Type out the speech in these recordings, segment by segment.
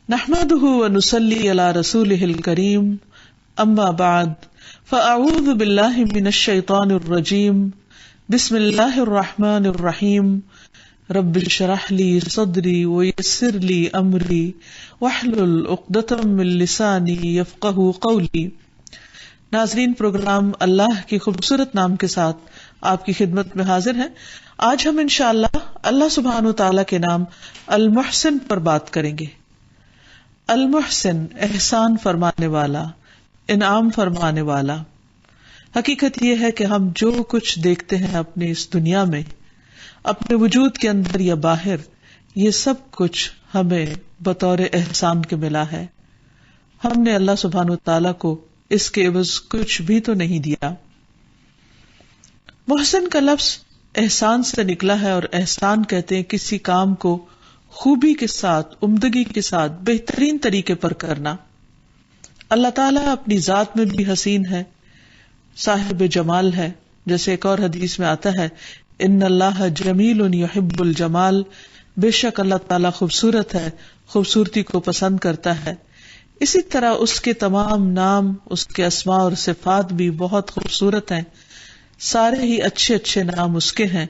نحمده ونصلي على رسوله الكريم اما بعد فاعوذ بالله من الشيطان الرجيم بسم الله الرحمن الرحيم رب اشرح لي صدري ويسر لي امري واحلل عقدة من لساني يفقهوا قولي۔ ناظرین، پروگرام اللہ کے خوبصورت نام کے ساتھ آپ کی خدمت میں حاضر ہیں۔ آج ہم انشاءاللہ اللہ سبحانہ و تعالیٰ کے نام المحسن پر بات کریں گے۔ المحسن، احسان فرمانے والا، انعام فرمانے والا۔ حقیقت یہ ہے کہ ہم جو کچھ دیکھتے ہیں اپنی اس دنیا میں، اپنے وجود کے اندر یا باہر، یہ سب کچھ ہمیں بطور احسان کے ملا ہے۔ ہم نے اللہ سبحانہ تعالیٰ کو اس کے عوض کچھ بھی تو نہیں دیا۔ محسن کا لفظ احسان سے نکلا ہے، اور احسان کہتے ہیں کسی کام کو خوبی کے ساتھ، عمدگی کے ساتھ، بہترین طریقے پر کرنا۔ اللہ تعالیٰ اپنی ذات میں بھی حسین ہے، صاحب جمال ہے، جیسے ایک اور حدیث میں آتا ہے ان اللہ جمیل یحب الجمال، بے شک اللہ تعالیٰ خوبصورت ہے، خوبصورتی کو پسند کرتا ہے۔ اسی طرح اس کے تمام نام، اس کے اسماء اور صفات بھی بہت خوبصورت ہیں، سارے ہی اچھے اچھے نام اس کے ہیں،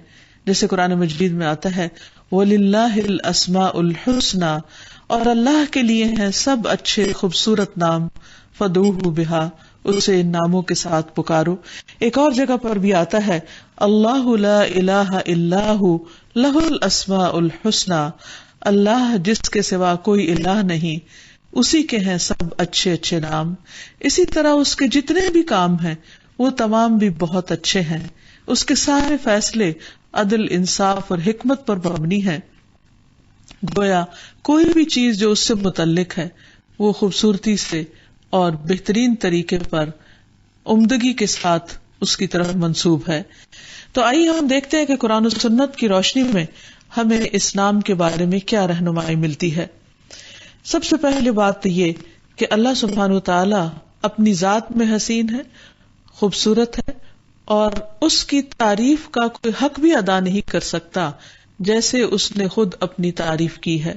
جیسے قرآن مجید میں آتا ہے وَلِلَّهِ الْأَسْمَاءُ الْحُسْنَى، اور اللہ کے لیے ہیں سب اچھے خوبصورت نام، فَدْعُوهُ بِهَا، اسے ان ناموں کے ساتھ پکارو۔ ایک اور جگہ پر بھی آتا ہے اللہ لا الہ الا ہو لہ الاسماء الحسنى، اللہ جس کے سوا کوئی الہ نہیں، اسی کے ہیں سب اچھے اچھے نام۔ اسی طرح اس کے جتنے بھی کام ہیں وہ تمام بھی بہت اچھے ہیں، اس کے سارے فیصلے عدل، انصاف اور حکمت پر مبنی ہے۔ گویا کوئی بھی چیز جو اس سے متعلق ہے وہ خوبصورتی سے اور بہترین طریقے پر عمدگی کے ساتھ اس کی طرف منسوب ہے۔ تو آئیے ہم دیکھتے ہیں کہ قرآن و سنت کی روشنی میں ہمیں اس نام کے بارے میں کیا رہنمائی ملتی ہے۔ سب سے پہلے بات یہ کہ اللہ سبحانہ وتعالی اپنی ذات میں حسین ہے، خوبصورت ہے، اور اس کی تعریف کا کوئی حق بھی ادا نہیں کر سکتا جیسے اس نے خود اپنی تعریف کی ہے،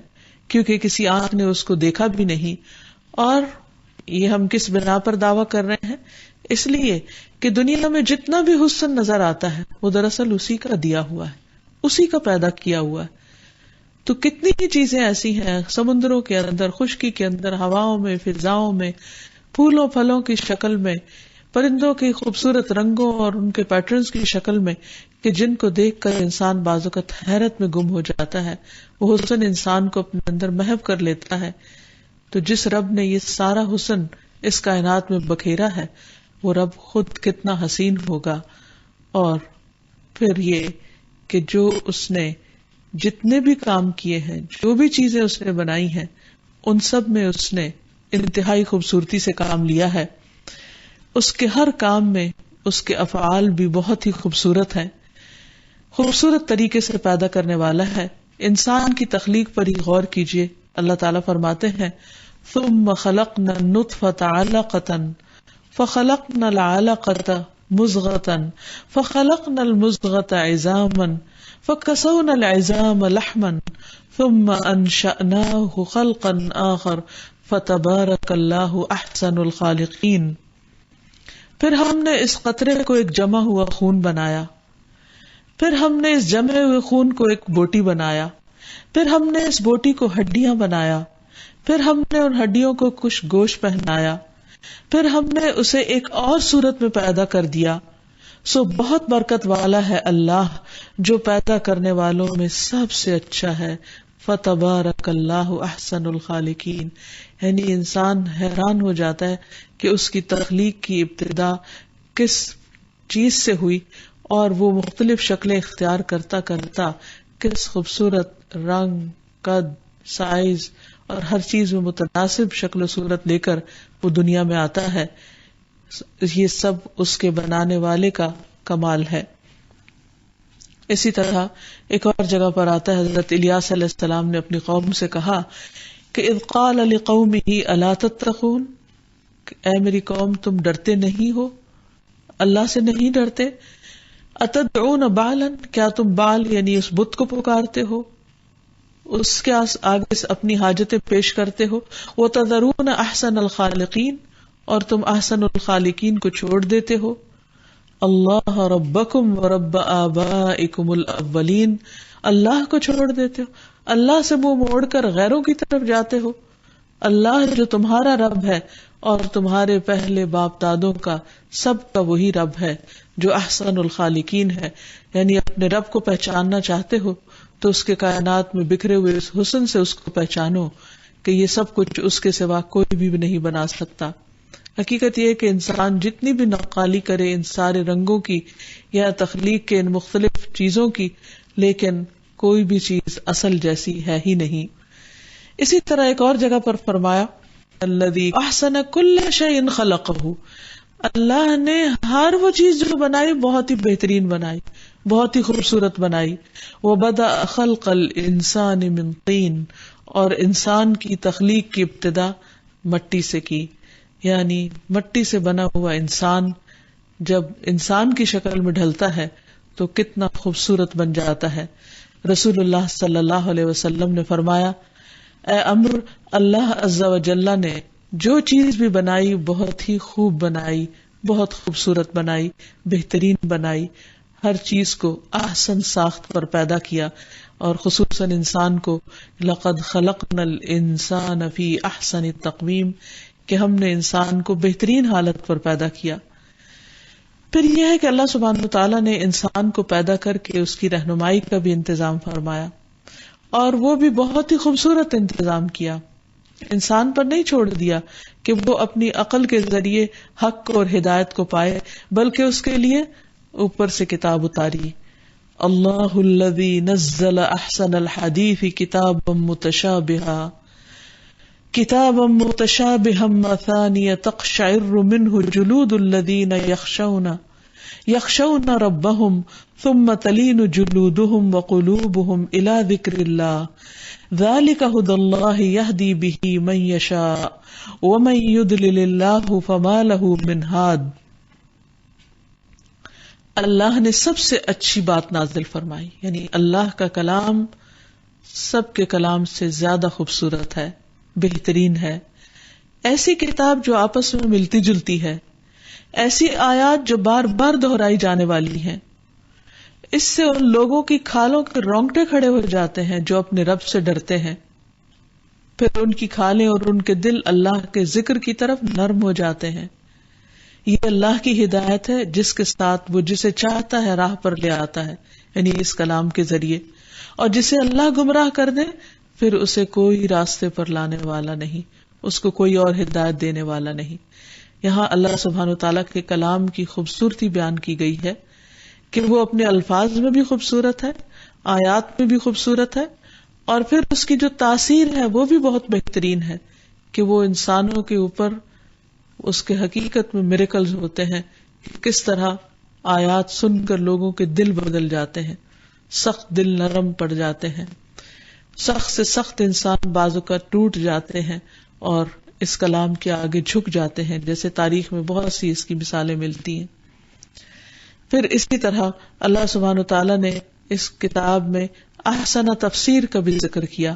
کیونکہ کسی آنکھ نے اس کو دیکھا بھی نہیں۔ اور یہ ہم کس بنا پر دعویٰ کر رہے ہیں؟ اس لیے کہ دنیا میں جتنا بھی حسن نظر آتا ہے وہ دراصل اسی کا دیا ہوا ہے، اسی کا پیدا کیا ہوا ہے۔ تو کتنی ہی چیزیں ایسی ہیں سمندروں کے اندر، خشکی کے اندر، ہواؤں میں، فضاؤں میں، پھولوں پھلوں کی شکل میں، پرندوں کے خوبصورت رنگوں اور ان کے پیٹرنز کی شکل میں، کہ جن کو دیکھ کر انسان بعض اوقات حیرت میں گم ہو جاتا ہے۔ وہ حسن انسان کو اپنے اندر محو کر لیتا ہے۔ تو جس رب نے یہ سارا حسن اس کائنات میں بکھیرا ہے، وہ رب خود کتنا حسین ہوگا۔ اور پھر یہ کہ جو اس نے جتنے بھی کام کیے ہیں، جو بھی چیزیں اس نے بنائی ہیں، ان سب میں اس نے انتہائی خوبصورتی سے کام لیا ہے۔ اس کے ہر کام میں اس کے افعال بھی بہت ہی خوبصورت ہیں، خوبصورت طریقے سے پیدا کرنے والا ہے۔ انسان کی تخلیق پر ہی غور کیجئے۔ اللہ تعالیٰ فرماتے ہیں ثم خلقنا النطفة علقة فخلقنا العلقة مضغة فخلقنا المضغة عظاما فكسونا العظام لحما ثم انشأناه خلقا آخر فتبارك الله احسن الخالقين۔ پھر ہم نے اس قطرے کو ایک جمع ہوا خون بنایا، پھر ہم نے اس جمے ہوئے خون کو ایک بوٹی بنایا، پھر ہم نے اس بوٹی کو ہڈیاں بنایا، پھر ہم نے ان ہڈیوں کو کچھ گوشت پہنایا، پھر ہم نے اسے ایک اور صورت میں پیدا کر دیا۔ سو بہت برکت والا ہے اللہ، جو پیدا کرنے والوں میں سب سے اچھا ہے۔ فَتَبَارَكَ اللَّهُ أَحْسَنُ الْخَالِقِينَ، یعنی انسان حیران ہو جاتا ہے کہ اس کی تخلیق کی ابتدا کس چیز سے ہوئی، اور وہ مختلف شکلیں اختیار کرتا کرتا کس خوبصورت رنگ، قد، سائز اور ہر چیز میں متناسب شکل و صورت لے کر وہ دنیا میں آتا ہے۔ یہ سب اس کے بنانے والے کا کمال ہے۔ اسی طرح ایک اور جگہ پر آتا ہے حضرت الیاس علیہ السلام نے اپنی قوم سے کہا کہ اذ قال لقومه الا تتقون، اے میری قوم تم ڈرتے نہیں ہو، اللہ سے نہیں ڈرتے؟ اتدعون بالا، کیا تم بال یعنی اس بت کو پکارتے ہو؟ اس کے آگے سے اپنی حاجتیں پیش کرتے ہو. وَتَذَرُونَ أَحْسَنَ الْخَالِقِينَ، اور تم احسن الخالقین کو چھوڑ دیتے ہو. اللہ ربکم ورب آبائکم الاولین، اللہ کو چھوڑ دیتے ہو، اللہ سے منہ موڑ کر غیروں کی طرف جاتے ہو. اللہ جو تمہارا رب ہے اور تمہارے پہلے باپ دادوں کا سب کا وہی رب ہے جو احسن الخالقین ہے. یعنی اپنے رب کو پہچاننا چاہتے ہو تو اس کے کائنات میں بکھرے ہوئے اس حسن سے اس کو پہچانو کہ یہ سب کچھ اس کے سوا کوئی بھی نہیں بنا سکتا. حقیقت یہ ہے کہ انسان جتنی بھی نقالی کرے ان سارے رنگوں کی یا تخلیق کے ان مختلف چیزوں کی، لیکن کوئی بھی چیز اصل جیسی ہے ہی نہیں. اسی طرح ایک اور جگہ پر فرمایا الذی احسن کل شیء خلقہ، اللہ نے ہر وہ چیز جو بنائی بہت ہی بہترین بنائی، بہت ہی خوبصورت بنائی. وبدأ خلق الانسان من طین، اور انسان کی تخلیق کی ابتدا مٹی سے کی. یعنی مٹی سے بنا ہوا انسان جب انسان کی شکل میں ڈھلتا ہے تو کتنا خوبصورت بن جاتا ہے. رسول اللہ صلی اللہ علیہ وسلم نے فرمایا، اے امر، اللہ عز و جل نے جو چیز بھی بنائی بہت ہی خوب بنائی، بہت خوبصورت بنائی، بہترین بنائی. ہر چیز کو احسن ساخت پر پیدا کیا، اور خصوصاً انسان کو لقد خلقنا الانسان فی احسن تقویم، کہ ہم نے انسان کو بہترین حالت پر پیدا کیا. پھر یہ ہے کہ اللہ سبحانہ وتعالیٰ نے انسان کو پیدا کر کے اس کی رہنمائی کا بھی انتظام فرمایا، اور وہ بھی بہت ہی خوبصورت انتظام کیا. انسان پر نہیں چھوڑ دیا کہ وہ اپنی عقل کے ذریعے حق اور ہدایت کو پائے، بلکہ اس کے لیے اوپر سے کتاب اتاری. اللہ الذی نزل احسن الحدیث کتابا متشابہا مثانیہ تقشعر منہ جلود الذین یخشون ربہم ثم تلین جلودہم وقلوبہم الی ذکر اللہ ذالک ھدی اللہ یہدی بہ من یشاء ومن یضلل اللہ فما لہ من ہاد. اللہ نے سب سے اچھی بات نازل فرمائی، یعنی اللہ کا کلام سب کے کلام سے زیادہ خوبصورت ہے، بہترین ہے. ایسی کتاب جو آپس میں ملتی جلتی ہے، ایسی آیات جو بار بار دہرائی جانے والی ہیں. اس سے ان لوگوں کی کھالوں کے رونگٹے کھڑے ہو جاتے ہیں جو اپنے رب سے ڈرتے ہیں. پھر ان کی کھالیں اور ان کے دل اللہ کے ذکر کی طرف نرم ہو جاتے ہیں. یہ اللہ کی ہدایت ہے جس کے ساتھ وہ جسے چاہتا ہے راہ پر لے آتا ہے، یعنی اس کلام کے ذریعے. اور جسے اللہ گمراہ کر دے پھر اسے کوئی راستے پر لانے والا نہیں، اس کو کوئی اور ہدایت دینے والا نہیں. یہاں اللہ سبحانہ وتعالیٰ کے کلام کی خوبصورتی بیان کی گئی ہے کہ وہ اپنے الفاظ میں بھی خوبصورت ہے، آیات میں بھی خوبصورت ہے، اور پھر اس کی جو تاثیر ہے وہ بھی بہت بہترین ہے کہ وہ انسانوں کے اوپر اس کے حقیقت میں میریکلز ہوتے ہیں. کس طرح آیات سن کر لوگوں کے دل بدل جاتے ہیں، سخت دل نرم پڑ جاتے ہیں، سخت سے سخت انسان بعض اوقات ٹوٹ جاتے ہیں اور اس کلام کے آگے جھک جاتے ہیں، جیسے تاریخ میں بہت سی اس کی مثالیں ملتی ہیں. پھر اسی طرح اللہ سبحانہ وتعالیٰ نے اس کتاب میں احسن تفسیر کا بھی ذکر کیا.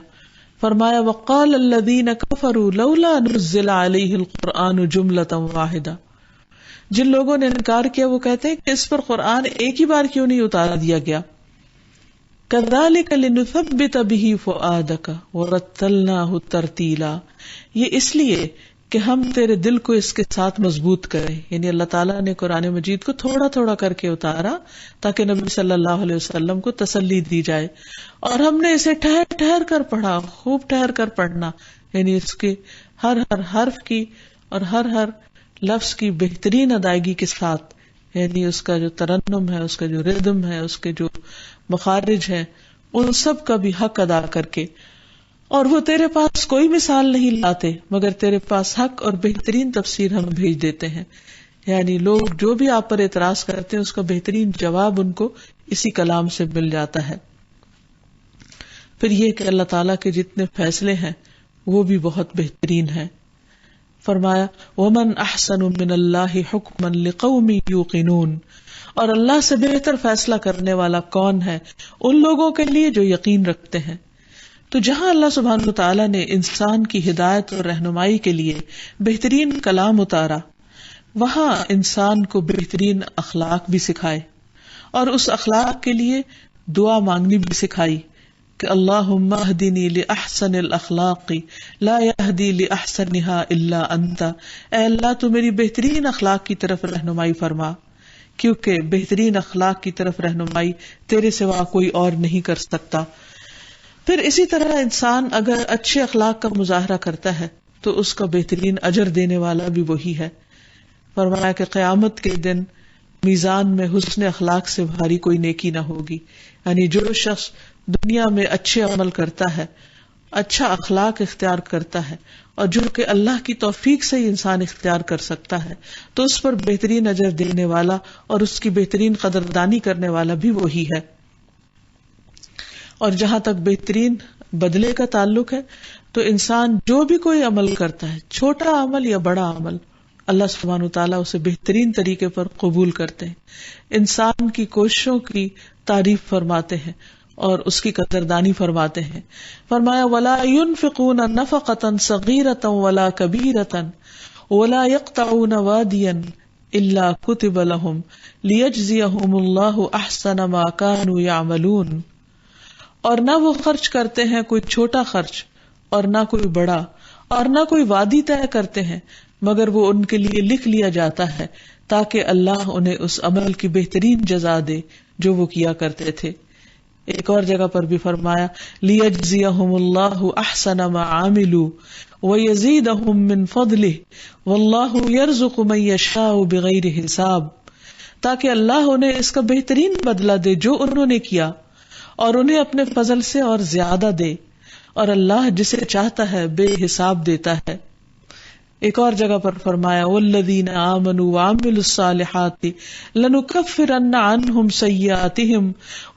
فرمایا وقال الذین کفروا لولا نزل علیہ القرآن جملۃ واحدہ. جن لوگوں نے انکار کیا وہ کہتے ہیں کہ اس پر قرآن ایک ہی بار کیوں نہیں اتارا دیا گیا. کذالک لنثبت بہ فؤادک ورتلناہ ترتیلا. یہ اس لیے کہ ہم تیرے دل کو اس کے ساتھ مضبوط کریں. یعنی اللہ تعالیٰ نے قرآن مجید کو تھوڑا تھوڑا کر کے اتارا تاکہ نبی صلی اللہ علیہ وسلم کو تسلی دی جائے، اور ہم نے اسے ٹھہر ٹھہر کر پڑھا، خوب ٹھہر کر پڑھنا، یعنی اس کے ہر ہر حرف کی اور ہر ہر لفظ کی بہترین ادائیگی کے ساتھ، یعنی اس کا جو ترنم ہے، اس کا جو ردم ہے، اس کے جو مخارج ہیں، ان سب کا بھی حق ادا کر کے. اور وہ تیرے پاس کوئی مثال نہیں لاتے مگر تیرے پاس حق اور بہترین تفسیر ہم بھیج دیتے ہیں. یعنی لوگ جو بھی آپ پر اعتراض کرتے ہیں اس کا بہترین جواب ان کو اسی کلام سے مل جاتا ہے. پھر یہ کہ اللہ تعالیٰ کے جتنے فیصلے ہیں وہ بھی بہت بہترین ہیں. فرمایا وَمَنْ أَحْسَنُ مِنَ اللَّهِ حُكْمًا لِقَوْمٍ يُوقِنُونَ. اور اللہ سے بہتر فیصلہ کرنے والا کون ہے ان لوگوں کے لیے جو یقین رکھتے ہیں. تو جہاں اللہ سبحانہ وتعالی نے انسان کی ہدایت اور رہنمائی کے لیے بہترین کلام اتارا، وہاں انسان کو بہترین اخلاق بھی سکھائے، اور اس اخلاق کے لیے دعا مانگنی بھی سکھائی کہ اللہم اہدنی لأحسن الاخلاق لا یہدی لأحسنها الا انت، اے اللہ تو میری بہترین اخلاق کی طرف رہنمائی فرما، کیونکہ بہترین اخلاق کی طرف رہنمائی تیرے سوا کوئی اور نہیں کر سکتا۔ پھر اسی طرح انسان اگر اچھے اخلاق کا مظاہرہ کرتا ہے تو اس کا بہترین اجر دینے والا بھی وہی ہے۔ فرمایا کہ قیامت کے دن میزان میں حسن اخلاق سے بھاری کوئی نیکی نہ ہوگی، یعنی جو شخص دنیا میں اچھے عمل کرتا ہے، اچھا اخلاق اختیار کرتا ہے، اور جو کہ اللہ کی توفیق سے ہی انسان اختیار کر سکتا ہے، تو اس پر بہترین اجر دینے والا اور اس کی بہترین قدردانی کرنے والا بھی وہی ہے۔ اور جہاں تک بہترین بدلے کا تعلق ہے تو انسان جو بھی کوئی عمل کرتا ہے، چھوٹا عمل یا بڑا عمل، اللہ سبحانہ وتعالیٰ اسے بہترین طریقے پر قبول کرتے ہیں، انسان کی کوششوں کی تعریف فرماتے ہیں اور اس کی قدردانی فرماتے ہیں۔ فرمایا وَلَا يُنْفِقُونَ نَفَقَةً صَغِيرَةً وَلَا كَبِيرَةً وَلَا يَقْطَعُونَ وَادِيًا إِلَّا كُتِبَ لَهُمْ لِيَجْزِيَهُمُ اللَّهُ أَحْسَنَ مَا كَانُوا يَعْمَلُونَ، اور نہ وہ خرچ کرتے ہیں کوئی چھوٹا خرچ اور نہ کوئی بڑا، اور نہ کوئی وادی طے کرتے ہیں، مگر وہ ان کے لیے لکھ لیا جاتا ہے تاکہ اللہ انہیں اس عمل کی بہترین جزا دے جو وہ کیا کرتے تھے۔ ایک اور جگہ پر بھی فرمایا لِيَجْزِيَهُمُ اللَّهُ أَحْسَنَ مَا عَمِلُوا وَيَزِيدَهُم مِّن فَضْلِهِ وَاللَّهُ يَرْزُقُ مَن يَشَاءُ بِغَيْرِ حِسَابٍ، تاکہ اللہ انہیں اس کا بہترین بدلہ دے جو انہوں نے کیا، اور انہیں اپنے فضل سے اور زیادہ دے، اور اللہ جسے چاہتا ہے بے حساب دیتا ہے۔ ایک اور جگہ پر فرمایا والذین آمنوا وعملوا الصالحات لنکفرن عنہم سیئاتہم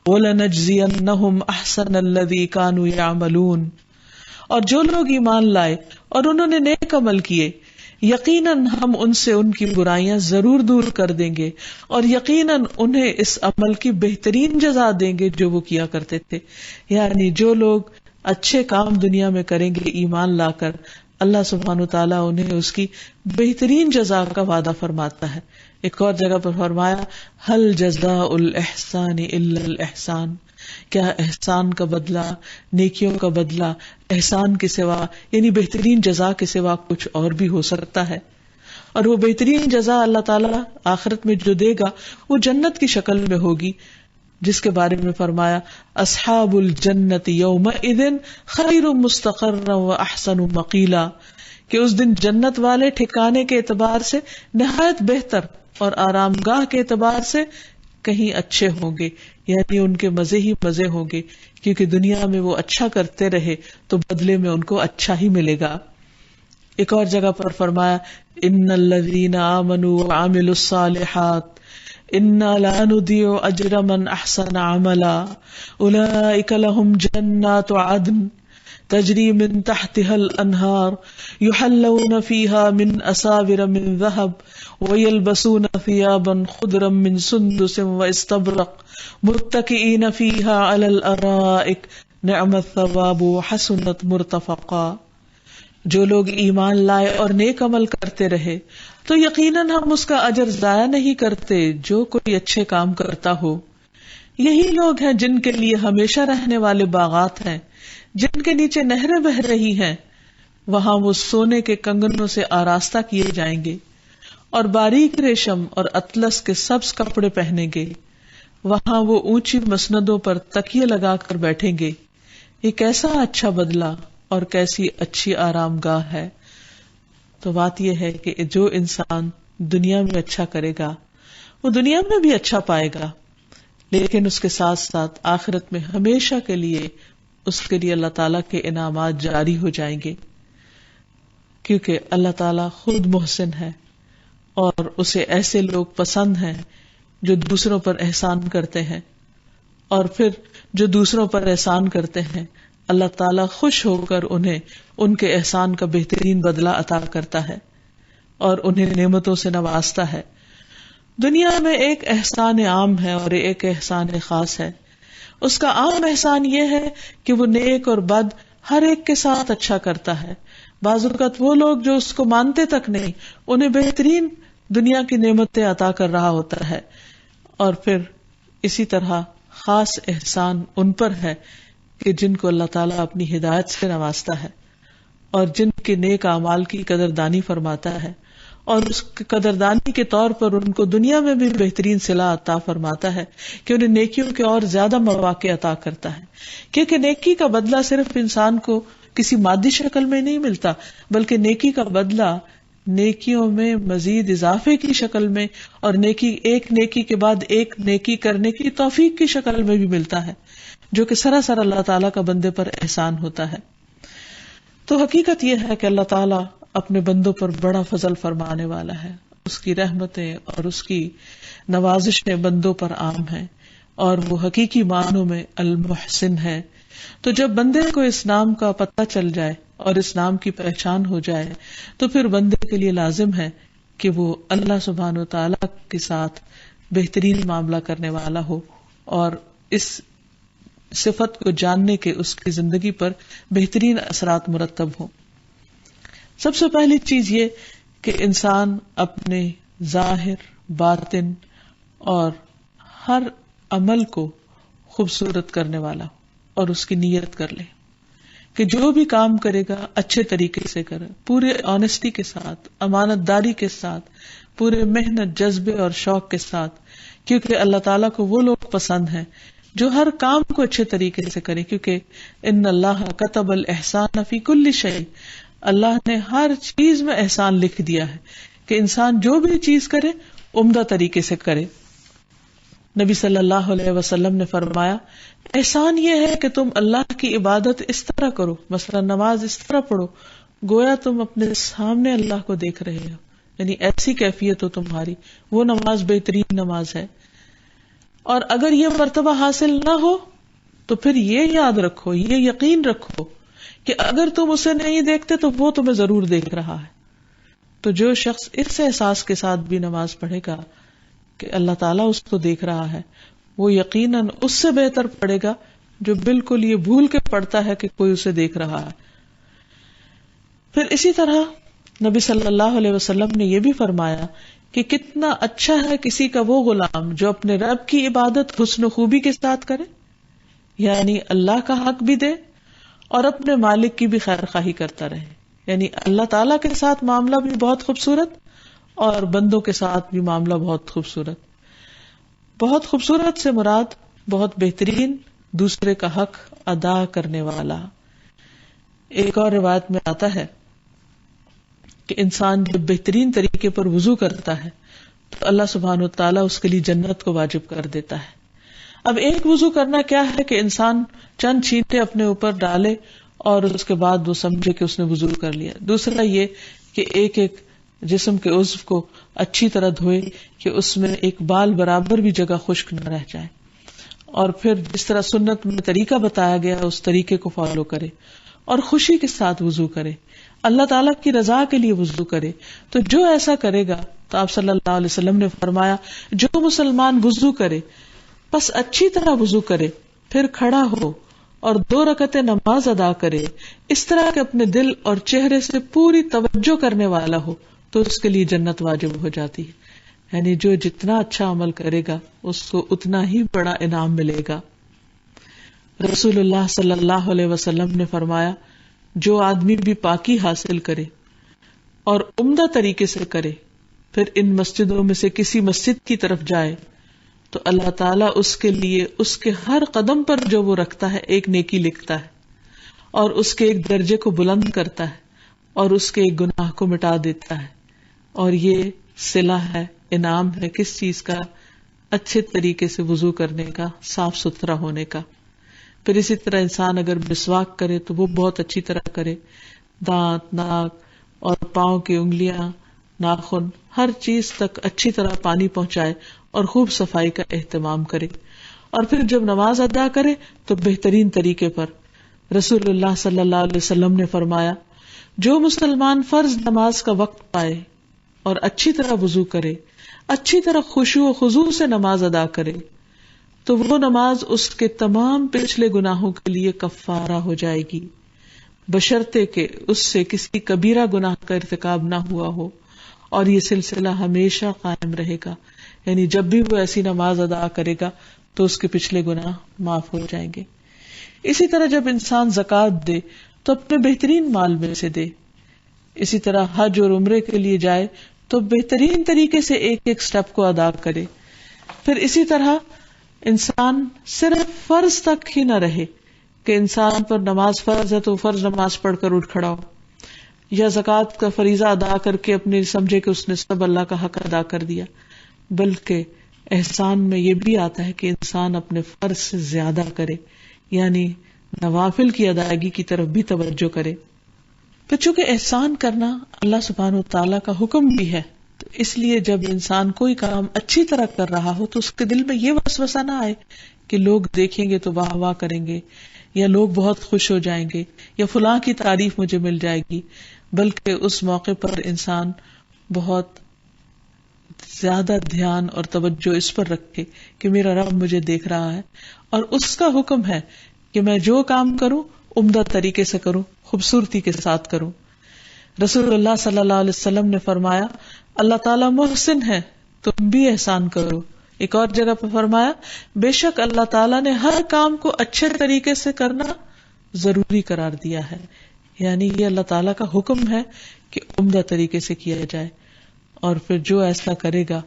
ولنجزینہم احسن الذی کانوا یعملون، اور جو لوگ ایمان لائے اور انہوں نے نیک عمل کیے، یقیناً ہم ان سے ان کی برائیاں ضرور دور کر دیں گے، اور یقیناً انہیں اس عمل کی بہترین جزا دیں گے جو وہ کیا کرتے تھے۔ یعنی جو لوگ اچھے کام دنیا میں کریں گے ایمان لا کر، اللہ سبحانہ وتعالیٰ انہیں اس کی بہترین جزا کا وعدہ فرماتا ہے۔ ایک اور جگہ پر فرمایا هل جزاء الاحسان الا الاحسان، کیا احسان کا بدلہ، نیکیوں کا بدلہ احسان کے سوا، یعنی بہترین جزا کے سوا کچھ اور بھی ہو سکتا ہے؟ اور وہ بہترین جزا اللہ تعالیٰ آخرت میں جو دے گا وہ جنت کی شکل میں ہوگی، جس کے بارے میں فرمایا اصحاب الجنت یومئذ خیر مستقرا واحسن مقیلا، کہ اس دن جنت والے ٹھکانے کے اعتبار سے نہایت بہتر اور آرام گاہ کے اعتبار سے کہیں اچھے ہوں گے، یعنی ان کے مزے ہی مزے ہوں گے، کیونکہ دنیا میں وہ اچھا کرتے رہے تو بدلے میں ان کو اچھا ہی ملے گا۔ ایک اور جگہ پر فرمایا ان الذین آمنوا وعملوا الصالحات انا لا نضيع اجر من احسن عملا اولئک لهم جنات عدن تجری من تحتها الانہار یحلون فیها من اساور من ذهب ویلبسون ثیابا خضرا من سندس واستبرق متکئین فیها علی الارائک نعم الثواب وحسنت مرتفقا۔ جو لوگ ایمان لائے اور نیک عمل کرتے رہے تو یقیناً ہم اس کا اجر ضائع نہیں کرتے جو کوئی اچھے کام کرتا ہو۔ یہی لوگ ہیں جن کے لیے ہمیشہ رہنے والے باغات ہیں، جن کے نیچے نہریں بہ رہی ہیں، وہاں وہ سونے کے کنگنوں سے آراستہ کیے جائیں گے اور باریک ریشم اور اطلس کے سبز کپڑے پہنیں گے، وہاں وہ اونچی مسندوں پر تکیے لگا کر بیٹھیں گے۔ یہ کیسا اچھا بدلہ اور کیسی اچھی آرام گاہ ہے۔ تو بات یہ ہے کہ جو انسان دنیا میں اچھا کرے گا وہ دنیا میں بھی اچھا پائے گا، لیکن اس کے ساتھ ساتھ آخرت میں ہمیشہ کے لیے اس کے لیے اللہ تعالیٰ کے انعامات جاری ہو جائیں گے، کیونکہ اللہ تعالیٰ خود محسن ہے اور اسے ایسے لوگ پسند ہیں جو دوسروں پر احسان کرتے ہیں، اور پھر جو دوسروں پر احسان کرتے ہیں اللہ تعالیٰ خوش ہو کر انہیں ان کے احسان کا بہترین بدلہ عطا کرتا ہے اور انہیں نعمتوں سے نوازتا ہے۔ دنیا میں ایک احسان عام ہے اور ایک احسان خاص ہے۔ اس کا عام احسان یہ ہے کہ وہ نیک اور بد ہر ایک کے ساتھ اچھا کرتا ہے. بعض اوقات وہ لوگ جو اس کو مانتے تک نہیں، انہیں بہترین دنیا کی نعمتیں عطا کر رہا ہوتا ہے، اور پھر اسی طرح خاص احسان ان پر ہے کہ جن کو اللہ تعالیٰ اپنی ہدایت سے نوازتا ہے اور جن کے نیک اعمال کی قدردانی فرماتا ہے، اور اس قدردانی کے طور پر ان کو دنیا میں بھی بہترین صلہ عطا فرماتا ہے کہ انہیں نیکیوں کے اور زیادہ مواقع عطا کرتا ہے. کیونکہ نیکی کا بدلہ صرف انسان کو کسی مادی شکل میں نہیں ملتا، بلکہ نیکی کا بدلہ نیکیوں میں مزید اضافے کی شکل میں اور ایک نیکی کے بعد ایک نیکی کرنے کی توفیق کی شکل میں بھی ملتا ہے، جو کہ سراسر اللہ تعالیٰ کا بندے پر احسان ہوتا ہے. تو حقیقت یہ ہے کہ اللہ تعالیٰ اپنے بندوں پر بڑا فضل فرمانے والا ہے. اس کی رحمتیں اور اس کی نوازشیں بندوں پر عام ہیں، اور وہ حقیقی معنوں میں المحسن ہے. تو جب بندے کو اس نام کا پتہ چل جائے اور اس نام کی پہچان ہو جائے تو پھر بندے کے لیے لازم ہے کہ وہ اللہ سبحانہ و تعالیٰ کے ساتھ بہترین معاملہ کرنے والا ہو اور اس صفت کو جاننے کے اس کی زندگی پر بہترین اثرات مرتب ہوں. سب سے پہلی چیز یہ کہ انسان اپنے ظاہر، باطن اور ہر عمل کو خوبصورت کرنے والا اور اس کی نیت کر لے کہ جو بھی کام کرے گا اچھے طریقے سے کرے، پورے آنےسٹی کے ساتھ، امانت داری کے ساتھ، پورے محنت، جذبے اور شوق کے ساتھ، کیونکہ اللہ تعالیٰ کو وہ لوگ پسند ہیں جو ہر کام کو اچھے طریقے سے کرے. کیونکہ ان اللہ کتب الاحسان فی کل شیء، اللہ نے ہر چیز میں احسان لکھ دیا ہے کہ انسان جو بھی چیز کرے عمدہ طریقے سے کرے. نبی صلی اللہ علیہ وسلم نے فرمایا احسان یہ ہے کہ تم اللہ کی عبادت اس طرح کرو، مثلا نماز اس طرح پڑھو گویا تم اپنے سامنے اللہ کو دیکھ رہے ہو، یعنی ایسی کیفیت ہو تمہاری، وہ نماز بہترین نماز ہے. اور اگر یہ مرتبہ حاصل نہ ہو تو پھر یہ یاد رکھو، یہ یقین رکھو کہ اگر تم اسے نہیں دیکھتے تو وہ تمہیں ضرور دیکھ رہا ہے. تو جو شخص اس احساس کے ساتھ بھی نماز پڑھے گا کہ اللہ تعالیٰ اس کو دیکھ رہا ہے، وہ یقیناً اس سے بہتر پڑھے گا جو بالکل یہ بھول کے پڑھتا ہے کہ کوئی اسے دیکھ رہا ہے. پھر اسی طرح نبی صلی اللہ علیہ وسلم نے یہ بھی فرمایا کہ کتنا اچھا ہے کسی کا وہ غلام جو اپنے رب کی عبادت حسن و خوبی کے ساتھ کرے، یعنی اللہ کا حق بھی دے اور اپنے مالک کی بھی خیر خواہی کرتا رہے. یعنی اللہ تعالیٰ کے ساتھ معاملہ بھی بہت خوبصورت اور بندوں کے ساتھ بھی معاملہ بہت خوبصورت. بہت خوبصورت سے مراد بہت بہترین، دوسرے کا حق ادا کرنے والا. ایک اور روایت میں آتا ہے کہ انسان جب بہترین طریقے پر وضو کرتا ہے تو اللہ سبحانہ وتعالیٰ اس کے لیے جنت کو واجب کر دیتا ہے. اب ایک وضو کرنا کیا ہے کہ انسان چند چھینٹے اپنے اوپر ڈالے اور اس کے بعد وہ سمجھے کہ اس نے وضو کر لیا. دوسرا یہ کہ ایک ایک جسم کے عضو کو اچھی طرح دھوئے کہ اس میں ایک بال برابر بھی جگہ خشک نہ رہ جائے، اور پھر جس طرح سنت میں طریقہ بتایا گیا اس طریقے کو فالو کرے اور خوشی کے ساتھ وضو کرے، اللہ تعالیٰ کی رضا کے لیے وضو کرے. تو جو ایسا کرے گا تو آپ صلی اللہ علیہ وسلم نے فرمایا جو مسلمان وضو کرے بس اچھی طرح وضو کرے، پھر کھڑا ہو اور 2 رکعتیں نماز ادا کرے اس طرح کہ اپنے دل اور چہرے سے پوری توجہ کرنے والا ہو، تو اس کے لیے جنت واجب ہو جاتی ہے. یعنی جو جتنا اچھا عمل کرے گا اس کو اتنا ہی بڑا انعام ملے گا. رسول اللہ صلی اللہ علیہ وسلم نے فرمایا جو آدمی بھی پاکی حاصل کرے اور عمدہ طریقے سے کرے پھر ان مسجدوں میں سے کسی مسجد کی طرف جائے تو اللہ تعالیٰ اس کے لیے اس کے ہر قدم پر جو وہ رکھتا ہے ایک نیکی لکھتا ہے اور اس کے ایک درجے کو بلند کرتا ہے اور اس کے ایک گناہ کو مٹا دیتا ہے. اور یہ صلہ ہے، انعام ہے کس چیز کا؟ اچھے طریقے سے وضو کرنے کا، صاف ستھرا ہونے کا. پھر اسی طرح انسان اگر مسواک کرے تو وہ بہت اچھی طرح کرے، دانت، ناک اور پاؤں کی انگلیاں، ناخن، ہر چیز تک اچھی طرح پانی پہنچائے اور خوب صفائی کا اہتمام کرے. اور پھر جب نماز ادا کرے تو بہترین طریقے پر. رسول اللہ صلی اللہ علیہ وسلم نے فرمایا جو مسلمان فرض نماز کا وقت پائے اور اچھی طرح وضو کرے، اچھی طرح خشوع و خضوع سے نماز ادا کرے تو وہ نماز اس کے تمام پچھلے گناہوں کے لیے کفارہ ہو جائے گی، بشرطے کہ اس سے کسی کبیرہ گناہ کا ارتکاب نہ ہوا ہو، اور یہ سلسلہ ہمیشہ قائم رہے گا، یعنی جب بھی وہ ایسی نماز ادا کرے گا تو اس کے پچھلے گناہ معاف ہو جائیں گے۔ اسی طرح جب انسان زکوٰۃ دے تو اپنے بہترین مال میں سے دے، اسی طرح حج اور عمرے کے لیے جائے تو بہترین طریقے سے ایک ایک سٹیپ کو ادا کرے۔ پھر اسی طرح انسان صرف فرض تک ہی نہ رہے کہ انسان پر نماز فرض ہے تو فرض نماز پڑھ کر اٹھ کھڑا ہو، یا زکوٰۃ کا فریضہ ادا کر کے اپنے سمجھے کہ اس نے سب اللہ کا حق ادا کر دیا، بلکہ احسان میں یہ بھی آتا ہے کہ انسان اپنے فرض سے زیادہ کرے، یعنی نوافل کی ادائیگی کی طرف بھی توجہ کرے۔ پھر چونکہ احسان کرنا اللہ سبحانہ و تعالیٰ کا حکم بھی ہے، تو اس لیے جب انسان کوئی کام اچھی طرح کر رہا ہو تو اس کے دل میں یہ وسوسہ نہ آئے کہ لوگ دیکھیں گے تو واہ واہ کریں گے، یا لوگ بہت خوش ہو جائیں گے، یا فلاں کی تعریف مجھے مل جائے گی، بلکہ اس موقع پر انسان بہت زیادہ دھیان اور توجہ اس پر رکھے کہ میرا رب مجھے دیکھ رہا ہے، اور اس کا حکم ہے کہ میں جو کام کروں عمدہ طریقے سے کروں، خوبصورتی کے ساتھ کروں۔ رسول اللہ صلی اللہ علیہ وسلم نے فرمایا، اللہ تعالیٰ محسن ہے، تم بھی احسان کرو۔ ایک اور جگہ پر فرمایا، بے شک اللہ تعالیٰ نے ہر کام کو اچھے طریقے سے کرنا ضروری قرار دیا ہے، یعنی یہ اللہ تعالیٰ کا حکم ہے کہ عمدہ طریقے سے کیا جائے، اور پھر جو ایسا کرے گا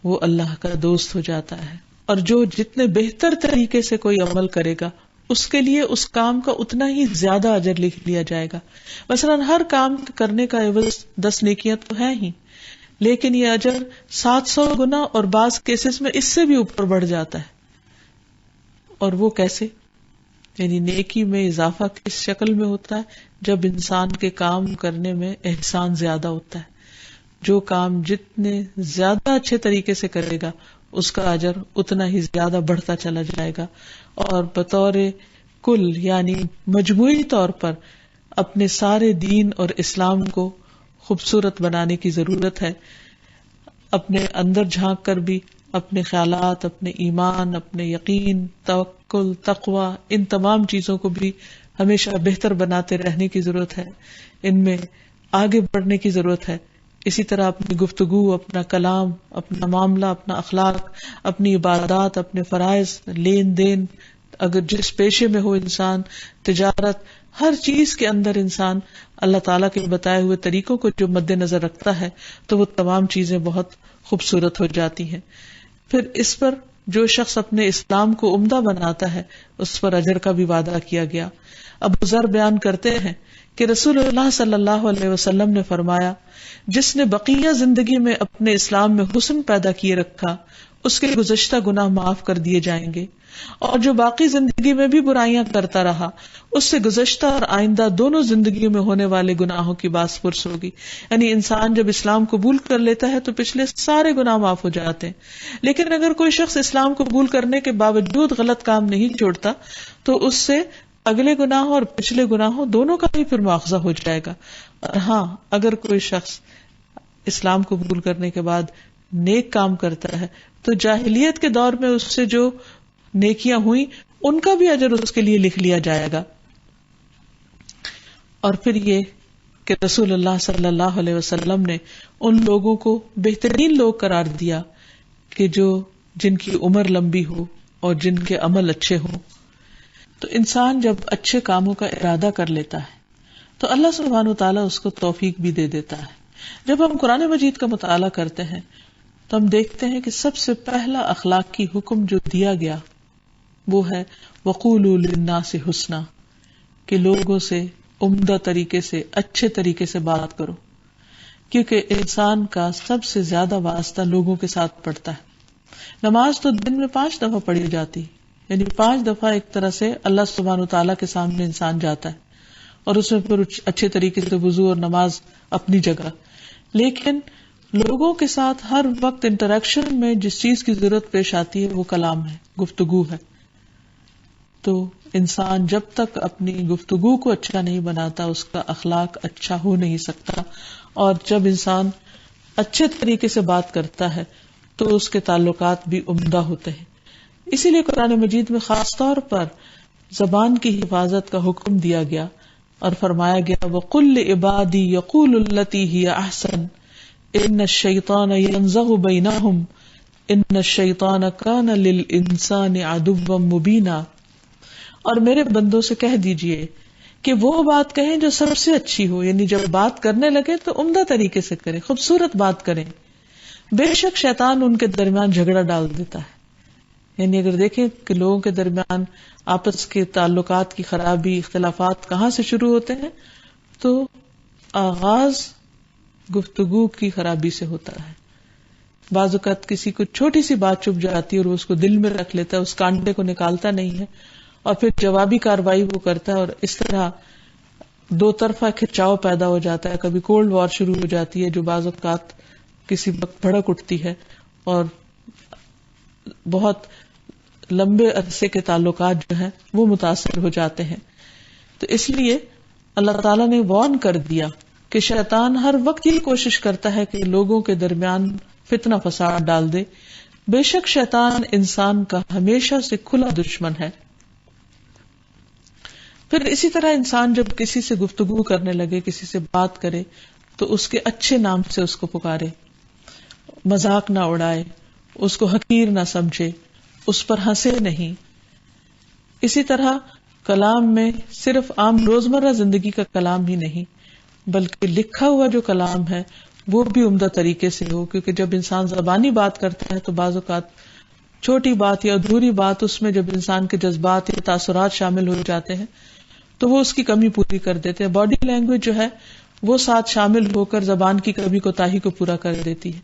وہ اللہ کا دوست ہو جاتا ہے، اور جو جتنے بہتر طریقے سے کوئی عمل کرے گا اس کے لیے اس کام کا اتنا ہی زیادہ اجر لکھ لیا جائے گا۔ مثلا ہر کام کرنے کا عوض 10 نیکیاں تو ہیں ہی، لیکن یہ اجر 700 گنا اور بعض کیسز میں اس سے بھی اوپر بڑھ جاتا ہے۔ اور وہ کیسے؟ یعنی نیکی میں اضافہ کس شکل میں ہوتا ہے؟ جب انسان کے کام کرنے میں احسان زیادہ ہوتا ہے، جو کام جتنے زیادہ اچھے طریقے سے کرے گا اس کا اجر اتنا ہی زیادہ بڑھتا چلا جائے گا، اور بطور کل یعنی مجموعی طور پر اپنے سارے دین اور اسلام کو خوبصورت بنانے کی ضرورت ہے۔ اپنے اندر جھانک کر بھی اپنے خیالات، اپنے ایمان، اپنے یقین، توکل، تقوی، ان تمام چیزوں کو بھی ہمیشہ بہتر بناتے رہنے کی ضرورت ہے، ان میں آگے بڑھنے کی ضرورت ہے۔ اسی طرح اپنی گفتگو، اپنا کلام، اپنا معاملہ، اپنا اخلاق، اپنی عبادات، اپنے فرائض، لین دین، اگر جس پیشے میں ہو انسان، تجارت، ہر چیز کے اندر انسان اللہ تعالیٰ کے بتائے ہوئے طریقوں کو جو مد نظر رکھتا ہے تو وہ تمام چیزیں بہت خوبصورت ہو جاتی ہیں۔ پھر اس پر جو شخص اپنے اسلام کو عمدہ بناتا ہے اس پر اجر کا بھی وعدہ کیا گیا۔ ابو ذر بیان کرتے ہیں کہ رسول اللہ صلی اللہ علیہ وسلم نے فرمایا، جس نے بقیہ زندگی میں اپنے اسلام میں حسن پیدا کیے رکھا اس کے گزشتہ گناہ معاف کر دیے جائیں گے، اور جو باقی زندگی میں بھی برائیاں کرتا رہا اس سے گزشتہ اور آئندہ دونوں زندگیوں میں ہونے والے گناہوں کی باس پرس ہوگی۔ یعنی انسان جب اسلام قبول کر لیتا ہے تو پچھلے سارے گناہ معاف ہو جاتے ہیں، لیکن اگر کوئی شخص اسلام قبول کرنے کے باوجود غلط کام نہیں چھوڑتا تو اس سے اگلے گناہوں اور پچھلے گناہوں دونوں کا بھی پھر مواخذہ ہو جائے گا۔ اور ہاں، اگر کوئی شخص اسلام قبول کرنے کے بعد نیک کام کرتا ہے تو جاہلیت کے دور میں اس سے جو نیکیاں ہوئیں ان کا بھی اجر اس کے لیے لکھ لیا جائے گا۔ اور پھر یہ کہ رسول اللہ صلی اللہ علیہ وسلم نے ان لوگوں کو بہترین لوگ قرار دیا کہ جن کی عمر لمبی ہو اور جن کے عمل اچھے ہوں۔ تو انسان جب اچھے کاموں کا ارادہ کر لیتا ہے تو اللہ سبحانہ وتعالیٰ اس کو توفیق بھی دے دیتا ہے۔ جب ہم قرآن مجید کا مطالعہ کرتے ہیں تو ہم دیکھتے ہیں کہ سب سے پہلا اخلاقی حکم جو دیا گیا وہ ہے وَقُولُوا لِلنَّاسِ حُسْنًا، کہ لوگوں سے عمدہ طریقے سے، اچھے طریقے سے بات کرو، کیونکہ انسان کا سب سے زیادہ واسطہ لوگوں کے ساتھ پڑتا ہے۔ نماز تو دن میں 5 دفعہ پڑھی جاتی، یعنی 5 دفعہ ایک طرح سے اللہ سبحانہ وتعالیٰ کے سامنے انسان جاتا ہے، اور اس میں پھر اچھے طریقے سے وضو اور نماز اپنی جگہ، لیکن لوگوں کے ساتھ ہر وقت انٹریکشن میں جس چیز کی ضرورت پیش آتی ہے وہ کلام ہے، گفتگو ہے۔ تو انسان جب تک اپنی گفتگو کو اچھا نہیں بناتا اس کا اخلاق اچھا ہو نہیں سکتا، اور جب انسان اچھے طریقے سے بات کرتا ہے تو اس کے تعلقات بھی عمدہ ہوتے ہیں۔ اسی لیے قرآن مجید میں خاص طور پر زبان کی حفاظت کا حکم دیا گیا اور فرمایا گیا وَقُلْ لِعِبَادِي يَقُولُ الَّتِي هِيَ أَحْسَنُ إِنَّ الشَّيْطَانَ يَنزَغُ بَيْنَهُمْ إِنَّ الشَّيْطَانَ كَانَ لِلْإِنسَانِ عَدُوًّا مُبِينًا، اور میرے بندوں سے کہہ دیجئے کہ وہ بات کہیں جو سب سے اچھی ہو، یعنی جب بات کرنے لگے تو عمدہ طریقے سے کریں، خوبصورت بات کریں، بے شک شیطان ان کے درمیان جھگڑا ڈال دیتا ہے۔ یعنی اگر دیکھیں کہ لوگوں کے درمیان آپس کے تعلقات کی خرابی، اختلافات کہاں سے شروع ہوتے ہیں، تو آغاز گفتگو کی خرابی سے ہوتا ہے۔ بعض اوقات کسی کو چھوٹی سی بات چپ جاتی ہے اور وہ اس کو دل میں رکھ لیتا ہے، اس کانٹے کو نکالتا نہیں ہے اور پھر جوابی کارروائی وہ کرتا ہے، اور اس طرح دو طرفہ کھچاؤ پیدا ہو جاتا ہے۔ کبھی کولڈ وار شروع ہو جاتی ہے جو بعض اوقات کسی وقت بھڑک اٹھتی ہے اور بہت لمبے عرصے کے تعلقات جو ہیں وہ متاثر ہو جاتے ہیں۔ تو اس لیے اللہ تعالیٰ نے وارن کر دیا کہ شیطان ہر وقت یہ کوشش کرتا ہے کہ لوگوں کے درمیان فتنہ فساد ڈال دے۔ بے شک شیطان انسان کا ہمیشہ سے کھلا دشمن ہے۔ پھر اسی طرح انسان جب کسی سے گفتگو کرنے لگے، کسی سے بات کرے، تو اس کے اچھے نام سے اس کو پکارے، مذاق نہ اڑائے، اس کو حقیر نہ سمجھے، اس پر ہنسے نہیں۔ اسی طرح کلام میں صرف عام روزمرہ زندگی کا کلام ہی نہیں بلکہ لکھا ہوا جو کلام ہے وہ بھی عمدہ طریقے سے ہو، کیونکہ جب انسان زبانی بات کرتا ہے تو بعض اوقات چھوٹی بات یا ادھوری بات، اس میں جب انسان کے جذبات یا تاثرات شامل ہو جاتے ہیں تو وہ اس کی کمی پوری کر دیتے ہیں۔ باڈی لینگویج جو ہے وہ ساتھ شامل ہو کر زبان کی کمی کوتاہی کو پورا کر دیتی ہے۔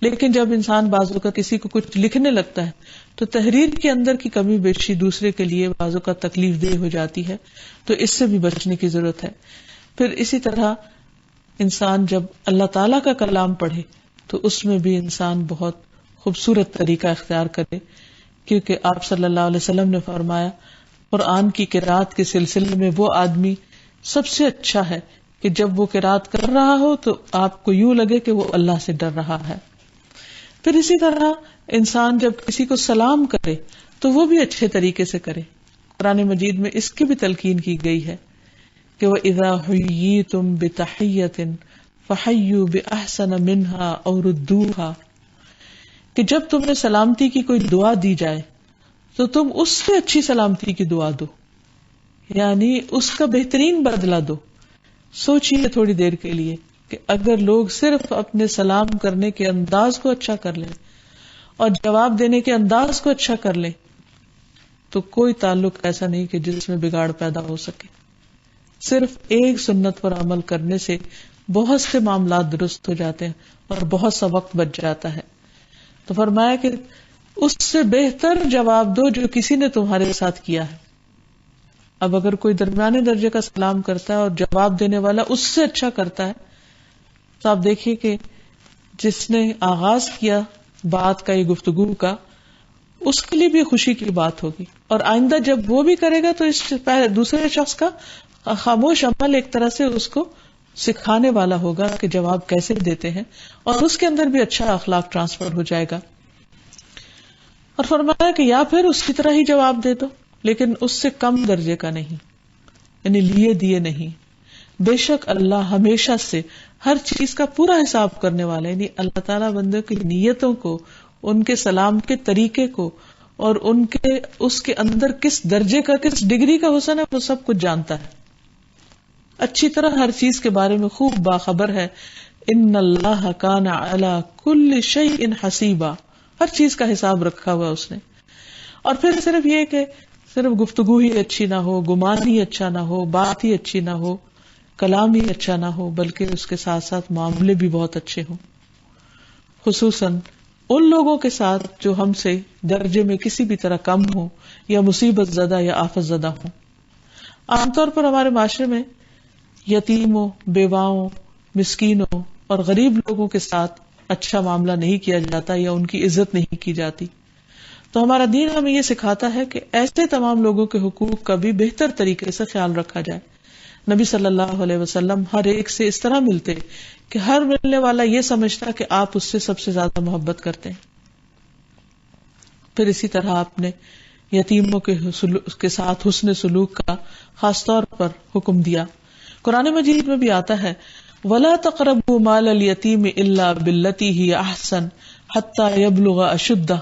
لیکن جب انسان بعض اوقات کسی کو کچھ لکھنے لگتا ہے تو تحریر کے اندر کی کمی بیشی دوسرے کے لیے بعض اوقات تکلیف دہ ہو جاتی ہے، تو اس سے بھی بچنے کی ضرورت ہے۔ پھر اسی طرح انسان جب اللہ تعالیٰ کا کلام پڑھے تو اس میں بھی انسان بہت خوبصورت طریقہ اختیار کرے، کیونکہ آپ صلی اللہ علیہ وسلم نے فرمایا قرآن کی قرات کے سلسلے میں وہ آدمی سب سے اچھا ہے کہ جب وہ قرات کر رہا ہو تو آپ کو یوں لگے کہ وہ اللہ سے ڈر رہا ہے۔ پھر اسی طرح انسان جب کسی کو سلام کرے تو وہ بھی اچھے طریقے سے کرے۔ قرآن مجید میں اس کی بھی تلقین کی گئی ہے کہ وَإِذَا حُيِّيتُم بِتَحِيَّةٍ فَحَيُّوا بِأَحْسَنَ مِنْهَا أَوْ رُدُّوهَا، کہ جب تمہیں سلامتی کی کوئی دعا دی جائے تو تم اس سے اچھی سلامتی کی دعا دو، یعنی اس کا بہترین بدلہ دو۔ سوچیے تھوڑی دیر کے لیے کہ اگر لوگ صرف اپنے سلام کرنے کے انداز کو اچھا کر لیں اور جواب دینے کے انداز کو اچھا کر لیں تو کوئی تعلق ایسا نہیں کہ جس میں بگاڑ پیدا ہو سکے۔ صرف ایک سنت پر عمل کرنے سے بہت سے معاملات درست ہو جاتے ہیں اور بہت سا وقت بچ جاتا ہے۔ تو فرمایا کہ اس سے بہتر جواب دو جو کسی نے تمہارے ساتھ کیا ہے۔ اب اگر کوئی درمیانے درجے کا سلام کرتا ہے اور جواب دینے والا اس سے اچھا کرتا ہے تو آپ دیکھیے کہ جس نے آغاز کیا بات کا، یہ گفتگو کا، اس کے لیے بھی خوشی کی بات ہوگی، اور آئندہ جب وہ بھی کرے گا تو اس دوسرے شخص کا خاموش عمل ایک طرح سے اس کو سکھانے والا ہوگا کہ جواب کیسے دیتے ہیں، اور اس کے اندر بھی اچھا اخلاق ٹرانسفر ہو جائے گا۔ اور فرمایا کہ یا پھر اس کی طرح ہی جواب دے دو لیکن اس سے کم درجے کا نہیں، یعنی لیے دیے نہیں۔ بے شک اللہ ہمیشہ سے ہر چیز کا پورا حساب کرنے والا ہے، یعنی اللہ تعالیٰ بندوں کی نیتوں کو، ان کے سلام کے طریقے کو اور ان کے اس کے اندر کس درجے کا، کس ڈگری کا حسن ہے، وہ سب کچھ جانتا ہے، اچھی طرح ہر چیز کے بارے میں خوب باخبر ہے۔ ان اللہ کان علی کل شیء حسیبا، ہر چیز کا حساب رکھا ہوا اس نے۔ اور پھر صرف یہ کہ صرف گفتگو ہی اچھی نہ ہو، گمان ہی اچھا نہ ہو، بات ہی اچھی نہ ہو، کلام ہی اچھا نہ ہو، بلکہ اس کے ساتھ ساتھ معاملے بھی بہت اچھے ہوں، خصوصاً ان لوگوں کے ساتھ جو ہم سے درجے میں کسی بھی طرح کم ہوں یا مصیبت زدہ یا آفت زدہ ہوں۔ عام طور پر ہمارے معاشرے میں یتیموں، بیواؤں، مسکینوں اور غریب لوگوں کے ساتھ اچھا معاملہ نہیں کیا جاتا یا ان کی عزت نہیں کی جاتی، تو ہمارا دین ہمیں یہ سکھاتا ہے کہ ایسے تمام لوگوں کے حقوق کا بھی بہتر طریقے سے خیال رکھا جائے۔ نبی صلی اللہ علیہ وسلم ہر ایک سے اس طرح ملتے کہ ہر ملنے والا یہ سمجھتا کہ آپ اس سے سب سے زیادہ محبت کرتے ہیں۔ پھر اسی طرح آپ نے یتیموں کے ساتھ حسن سلوک کا خاص طور پر حکم دیا. قرآن مجید میں بھی آتا ہے وَلَا تَقْرَبُوا مَالَ الْيَتِيمِ إِلَّا بِالَّتِي هِيَ أَحْسَنُ حَتَّى يَبْلُغَ أَشُدَّهُ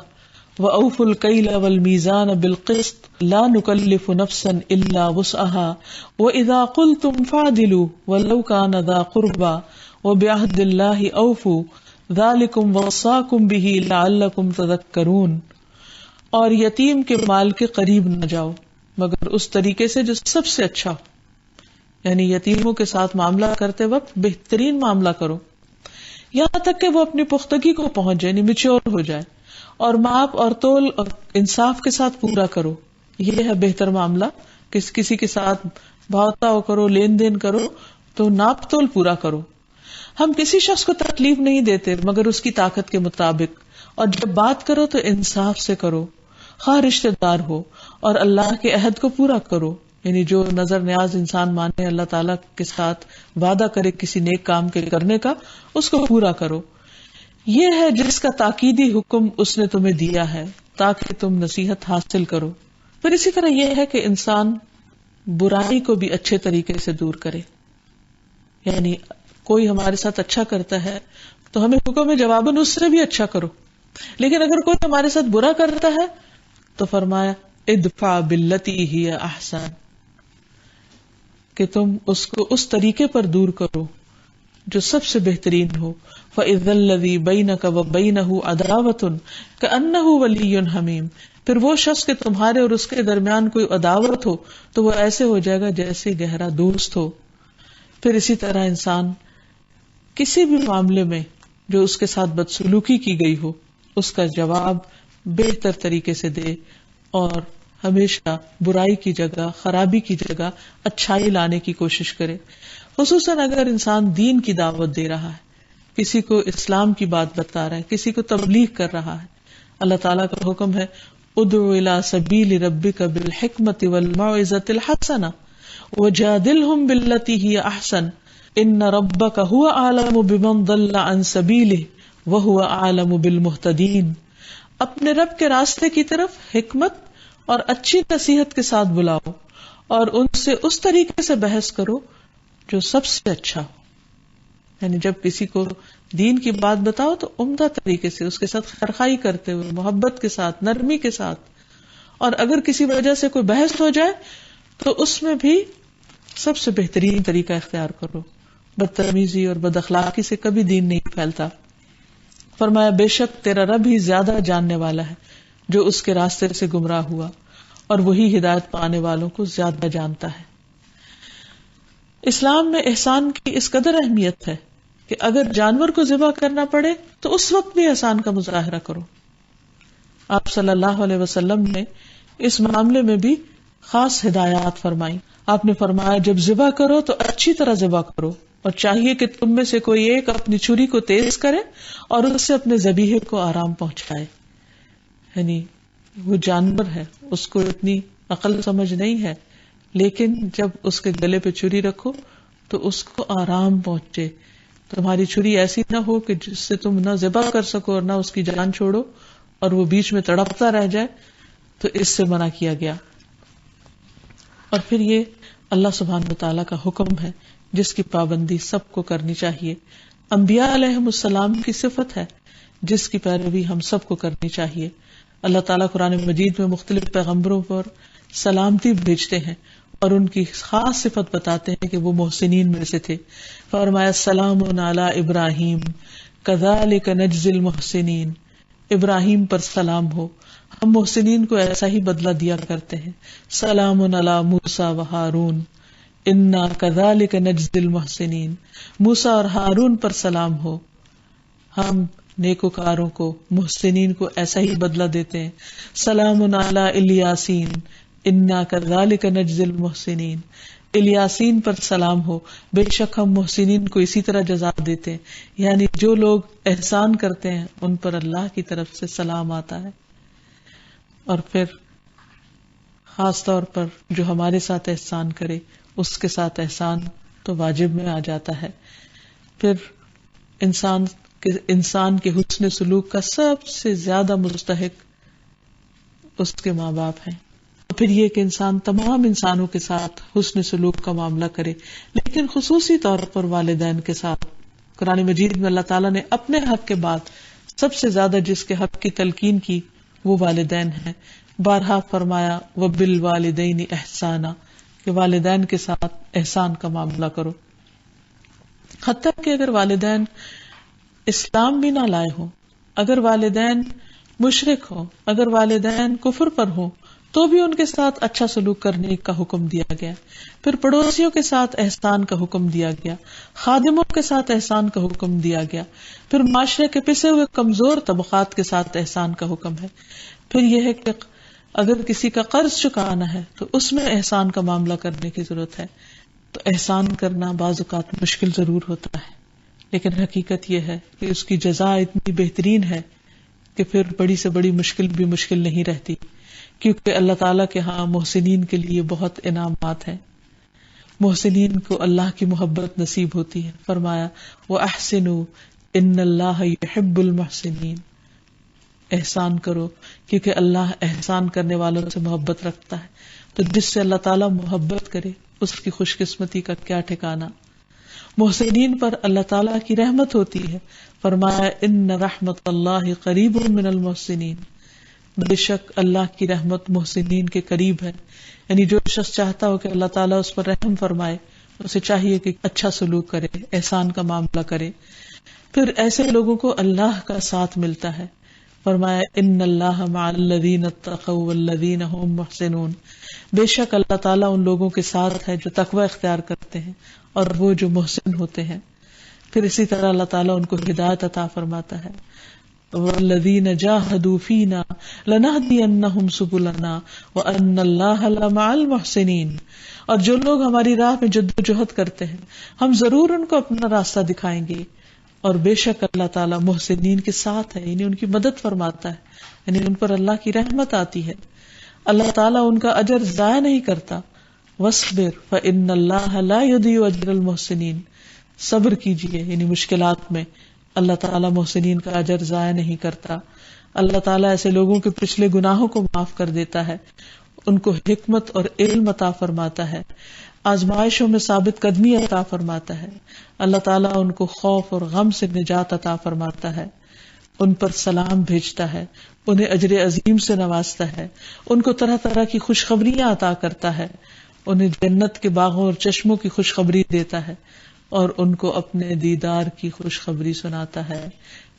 وَأَوْفُوا الْكَيْلَ وَالْمِيزَانَ بِالْقِسْطِ لَا نُكَلِّفُ نَفْسًا إِلَّا وُسْعَهَا وَإِذَا قُلْتُمْ فَاعْدِلُوا وَلَوْ كَانَ ذَا قُرْبَى وَبِعَهْدِ اللَّهِ أَوْفُوا ذَلِكُمْ وَصَّاكُمْ بِهِ لَعَلَّكُمْ تَذَكَّرُونَ. اور یتیم کے مال کے قریب نہ جاؤ مگر اس طریقے سے جو سب سے اچھا ہو. یعنی یتیموں کے ساتھ معاملہ کرتے وقت بہترین معاملہ کرو یہاں تک کہ وہ اپنی پختگی کو پہنچ جائے، یعنی میچور ہو جائے، اور ماپ اور تول اور انصاف کے ساتھ پورا کرو. یہ ہے بہتر معاملہ. کسی کے ساتھ بھاؤ کرو، لین دین کرو تو ناپ تول پورا کرو. ہم کسی شخص کو تکلیف نہیں دیتے مگر اس کی طاقت کے مطابق، اور جب بات کرو تو انصاف سے کرو، خواہ رشتہ دار ہو، اور اللہ کے عہد کو پورا کرو. یعنی جو نظر نیاز انسان مانے، اللہ تعالیٰ کے ساتھ وعدہ کرے کسی نیک کام کے کرنے کا، اس کو پورا کرو. یہ ہے جس کا تاکیدی حکم اس نے تمہیں دیا ہے تاکہ تم نصیحت حاصل کرو. پھر اسی طرح یہ ہے کہ انسان برائی کو بھی اچھے طریقے سے دور کرے. یعنی کوئی ہمارے ساتھ اچھا کرتا ہے تو ہمیں حکم ہے جواباً اس سے بھی اچھا کرو، لیکن اگر کوئی ہمارے ساتھ برا کرتا ہے تو فرمایا ادفع باللتی ہی احسن، کہ تم اس کو اس طریقے پر دور کرو جو سب سے بہترین ہو. فَإِذَا الَّذِي بَيْنَكَ وَبَيْنَهُ عَدَاوَةٌ كَأَنَّهُ وَلِيٌّ حَمِيمٌ، پھر وہ شخص کہ تمہارے اور اس کے درمیان کوئی عداوت ہو تو وہ ایسے ہو جائے گا جیسے گہرا دوست ہو. پھر اسی طرح انسان کسی بھی معاملے میں جو اس کے ساتھ بدسلوکی کی گئی ہو اس کا جواب بہتر طریقے سے دے، اور ہمیشہ برائی کی جگہ، خرابی کی جگہ اچھائی لانے کی کوشش کرے. خصوصاً اگر انسان دین کی دعوت دے رہا ہے، کسی کو اسلام کی بات بتا رہا ہے، کسی کو تبلیغ کر رہا ہے. اللہ تعالیٰ کا حکم ہے ادعو الی سبیل ربک بالحکمت والموعظۃ الحسنہ وجادلہم باللتی ہی احسن ان ربک هو اعلم بمن ضل عن سبیلہ وهو اعلم بالمہتدین. اپنے رب کے راستے کی طرف حکمت اور اچھی نصیحت کے ساتھ بلاؤ، اور ان سے اس طریقے سے بحث کرو جو سب سے اچھا ہو. یعنی جب کسی کو دین کی بات بتاؤ تو عمدہ طریقے سے اس کے ساتھ خیرخواہی کرتے ہوئے، محبت کے ساتھ، نرمی کے ساتھ. اور اگر کسی وجہ سے کوئی بحث ہو جائے تو اس میں بھی سب سے بہترین طریقہ اختیار کرو. بدتمیزی اور بد اخلاقی سے کبھی دین نہیں پھیلتا. فرمایا بے شک تیرا رب ہی زیادہ جاننے والا ہے جو اس کے راستے سے گمراہ ہوا، اور وہی ہدایت پانے والوں کو زیادہ جانتا ہے. اسلام میں احسان کی اس قدر اہمیت ہے کہ اگر جانور کو ذبح کرنا پڑے تو اس وقت بھی احسان کا مظاہرہ کرو. آپ صلی اللہ علیہ وسلم نے اس معاملے میں بھی خاص ہدایات فرمائی. آپ نے فرمایا جب ذبح کرو تو اچھی طرح ذبح کرو، اور چاہیے کہ تم میں سے کوئی ایک اپنی چھری کو تیز کرے اور اس سے اپنے ذبیحے کو آرام پہنچائے. یعنی وہ جانور ہے، اس کو اتنی عقل سمجھ نہیں ہے، لیکن جب اس کے گلے پہ چھری رکھو تو اس کو آرام پہنچے. تمہاری چھری ایسی نہ ہو کہ جس سے تم نہ ذبح کر سکو اور نہ اس کی جان چھوڑو اور وہ بیچ میں تڑپتا رہ جائے، تو اس سے منع کیا گیا. اور پھر یہ اللہ سبحانہ وتعالیٰ کا حکم ہے جس کی پابندی سب کو کرنی چاہیے. انبیاء علیہم السلام کی صفت ہے جس کی پیروی ہم سب کو کرنی چاہیے. اللہ تعالیٰ قرآن مجید میں مختلف پیغمبروں پر سلامتی بھیجتے ہیں اور ان کی خاص صفت بتاتے ہیں کہ وہ محسنین میں سے تھے. فرمایا سلام علی ابراہیم کذالک نجزی المحسنین، ابراہیم پر سلام ہو، ہم محسنین کو ایسا ہی بدلہ دیا کرتے ہیں. سلام علی موسیٰ و ہارون انا کذالک نجزی المحسنین، موسیٰ اور ہارون پر سلام ہو، ہم نیکوکاروں کو، محسنین کو ایسا ہی بدلہ دیتے ہیں. سلام علی الیاسین انا کذالک نجزی المحسنین، الیاسین پر سلام ہو، بے شک ہم محسنین کو اسی طرح جزا دیتے ہیں. یعنی جو لوگ احسان کرتے ہیں ان پر اللہ کی طرف سے سلام آتا ہے. اور پھر خاص طور پر جو ہمارے ساتھ احسان کرے اس کے ساتھ احسان تو واجب میں آ جاتا ہے. پھر انسان کے حسن سلوک کا سب سے زیادہ مستحق اس کے ماں باپ ہیں. پھر یہ کہ انسان تمام انسانوں کے ساتھ حسن سلوک کا معاملہ کرے، لیکن خصوصی طور پر والدین کے ساتھ. قرآن مجید میں اللہ تعالیٰ نے اپنے حق کے بعد سب سے زیادہ جس کے حق کی تلقین کی وہ والدین ہیں. بارہا فرمایا وبالوالدین احسانا، کہ والدین کے ساتھ احسان کا معاملہ کرو. حتیٰ کہ اگر والدین اسلام بھی نہ لائے ہوں، اگر والدین مشرک ہوں، اگر والدین کفر پر ہوں، تو بھی ان کے ساتھ اچھا سلوک کرنے کا حکم دیا گیا. پھر پڑوسیوں کے ساتھ احسان کا حکم دیا گیا، خادموں کے ساتھ احسان کا حکم دیا گیا. پھر معاشرے کے پسے ہوئے کمزور طبقات کے ساتھ احسان کا حکم ہے. پھر یہ ہے کہ اگر کسی کا قرض چکانا ہے تو اس میں احسان کا معاملہ کرنے کی ضرورت ہے. تو احسان کرنا بعض اوقات مشکل ضرور ہوتا ہے، لیکن حقیقت یہ ہے کہ اس کی جزا اتنی بہترین ہے کہ پھر بڑی سے بڑی مشکل بھی مشکل نہیں رہتی، کیونکہ اللہ تعالیٰ کے ہاں محسنین کے لیے بہت انعامات ہیں. محسنین کو اللہ کی محبت نصیب ہوتی ہے. فرمایا وَأَحْسِنُوا إِنَّ اللَّهَ يُحِبُّ الْمُحْسِنِينَ، احسان کرو کیونکہ اللہ احسان کرنے والوں سے محبت رکھتا ہے. تو جس سے اللہ تعالیٰ محبت کرے اس کی خوش قسمتی کا کیا ٹھکانہ. محسنین پر اللہ تعالیٰ کی رحمت ہوتی ہے. فرمایا ان رحمت اللہ قریب من المحسنین، بے شک اللہ کی رحمت محسنین کے قریب ہے. یعنی جو شخص چاہتا ہو کہ اللہ تعالیٰ اس پر رحم فرمائے، اسے چاہیے کہ اچھا سلوک کرے، احسان کا معاملہ کرے. پھر ایسے لوگوں کو اللہ کا ساتھ ملتا ہے. فرمایا ان اللہ مع الذین اتقوا والذین هم محسنون، بے شک اللہ تعالیٰ ان لوگوں کے ساتھ ہے جو تقوی اختیار کرتے ہیں اور وہ جو محسن ہوتے ہیں. پھر اسی طرح اللہ تعالیٰ ان کو ہدایت عطا فرماتا ہے. والذین جاہدوا فینا لنہدینہم سبلنا وان اللہ لمع المحسنین، اور جو لوگ ہماری راہ میں جدوجہد کرتے ہیں ہم ضرور ان کو اپنا راستہ دکھائیں گے، اور بے شک اللہ تعالیٰ محسنین کے ساتھ ہے، یعنی ان کی مدد فرماتا ہے، یعنی ان پر اللہ کی رحمت آتی ہے. اللہ تعالیٰ ان کا اجر ضائع نہیں کرتا. وَاصْبِرْ فَإِنَّ اللَّهَ لَا يُضِيعُ أَجْرَ الْمُحْسِنِينَ، صبر کیجئے، یعنی مشکلات میں اللہ تعالیٰ محسنین کا اجر ضائع نہیں کرتا. اللہ تعالیٰ ایسے لوگوں کے پچھلے گناہوں کو معاف کر دیتا ہے، ان کو حکمت اور علم عطا فرماتا ہے، آزمائشوں میں ثابت قدمی عطا فرماتا ہے. اللہ تعالیٰ ان کو خوف اور غم سے نجات عطا فرماتا ہے، ان پر سلام بھیجتا ہے، انہیں اجر عظیم سے نوازتا ہے، ان کو طرح طرح کی خوشخبریاں عطا کرتا ہے، انہیں جنت کے باغوں اور چشموں کی خوشخبری دیتا ہے، اور ان کو اپنے دیدار کی خوشخبری سناتا ہے.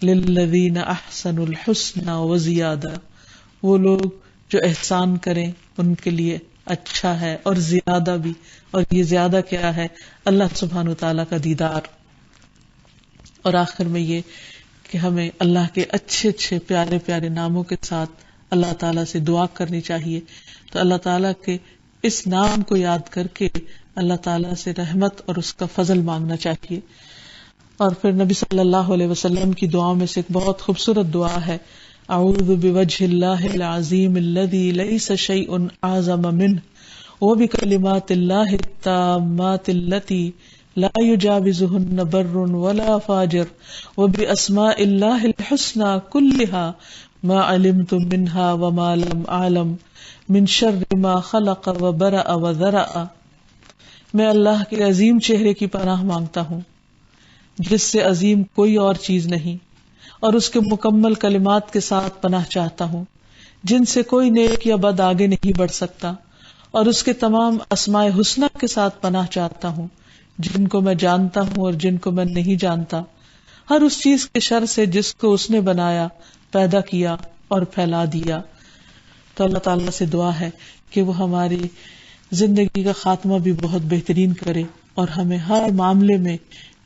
للذین احسنوا الحسنى وزیادہ، وہ لوگ جو احسان کریں ان کے لیے اچھا ہے اور زیادہ بھی. اور یہ زیادہ کیا ہے؟ اللہ سبحانہ وتعالیٰ کا دیدار. اور آخر میں یہ کہ ہمیں اللہ کے اچھے اچھے پیارے پیارے ناموں کے ساتھ اللہ تعالیٰ سے دعا کرنی چاہیے. تو اللہ تعالیٰ کے اس نام کو یاد کر کے اللہ تعالیٰ سے رحمت اور اس کا فضل مانگنا چاہیے. اور پھر نبی صلی اللہ علیہ وسلم کی دعاؤں میں سے ایک بہت خوبصورت دعا ہے، اعوذ بوجہ اللہ العظیم الذی لیس شیء اعظم منہ وبکلمات اللہ التامات التی لا یجاوزہن بر ولا فاجر وباسماء اللہ الحسنى كلها ما علمت منها وما لم اعلم من شر ما خلق وبرأ وذرأ. میں اللہ کے عظیم چہرے کی پناہ مانگتا ہوں جس سے عظیم کوئی اور چیز نہیں، اور اس کے مکمل کلمات کے ساتھ پناہ چاہتا ہوں جن سے کوئی نیک یا بد آگے نہیں بڑھ سکتا، اور اس کے تمام اسماء حسنہ کے ساتھ پناہ چاہتا ہوں جن کو میں جانتا ہوں اور جن کو میں نہیں جانتا، ہر اس چیز کے شر سے جس کو اس نے بنایا، پیدا کیا اور پھیلا دیا. تو اللہ تعالیٰ سے دعا ہے کہ وہ ہماری زندگی کا خاتمہ بھی بہت بہترین کرے اور ہمیں ہر معاملے میں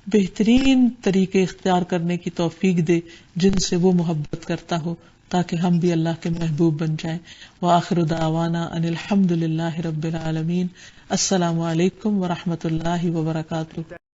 بہترین طریقے اختیار کرنے کی توفیق دے جن سے وہ محبت کرتا ہو، تاکہ ہم بھی اللہ کے محبوب بن جائیں. وآخر دعوانا ان الحمد للہ رب العالمین. السلام علیکم ورحمۃ اللہ وبرکاتہ.